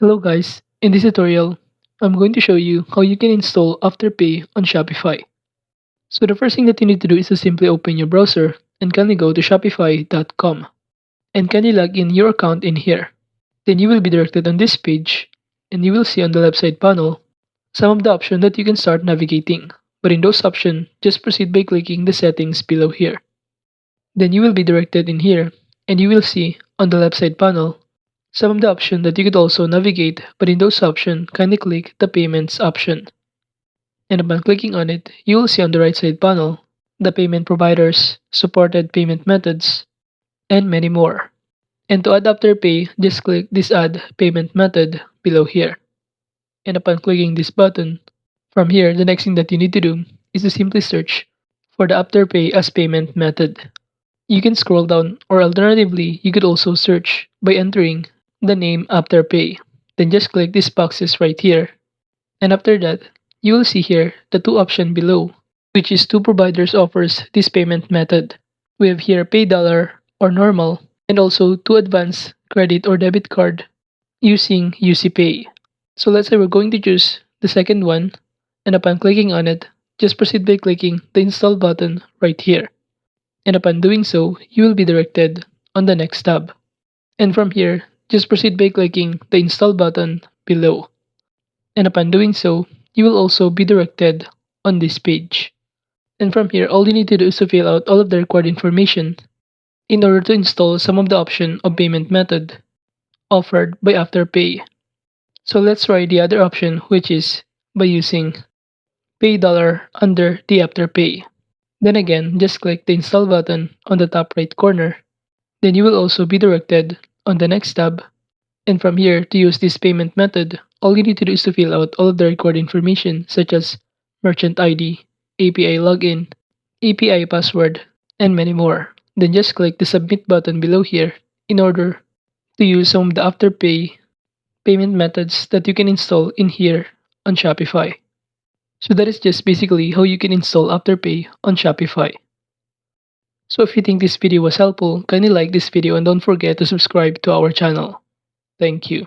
Hello guys, in this tutorial, I'm going to show you how you can install Afterpay on Shopify. So the first thing that you need to do is to simply open your browser and kindly go to shopify.com and kindly log in your account in here. Then you will be directed on this page and you will see on the left side panel some of the options that you can start navigating. But in those options, just proceed by clicking the settings below here. Then you will be directed in here and you will see on the left side panel some of the options that you could also navigate, but in those options, kindly click the payments option. And upon clicking on it, you will see on the right side panel the payment providers, supported payment methods, and many more. And to add Afterpay, just click this add payment method below here. And upon clicking this button, from here, the next thing that you need to do is to simply search for the Afterpay as payment method. You can scroll down, or alternatively, you could also search by entering the name Afterpay. Then just click these boxes right here. And after that, you will see here the two options below, which is two providers offers this payment method. We have here pay dollar or normal, and also two advanced credit or debit card using UCPay. So let's say we're going to choose the second one, and upon clicking on it, just proceed by clicking the install button right here. And upon doing so, you will be directed on the next tab. And from here, just proceed by clicking the install button below. And upon doing so, you will also be directed on this page. And from here, all you need to do is to fill out all of the required information in order to install some of the option of payment method offered by Afterpay. So let's try the other option, which is by using Pay Dollar under the Afterpay. Then again, just click the install button on the top right corner. Then you will also be directed on the next tab. And from here, to use this payment method, all you need to do is to fill out all of the required information such as merchant ID, API login, API password, and many more. Then just click the submit button below here in order to use some of the Afterpay payment methods that you can install in here on Shopify. So that is just basically how you can install Afterpay on Shopify. So if you think this video was helpful, kindly like this video and don't forget to subscribe to our channel. Thank you.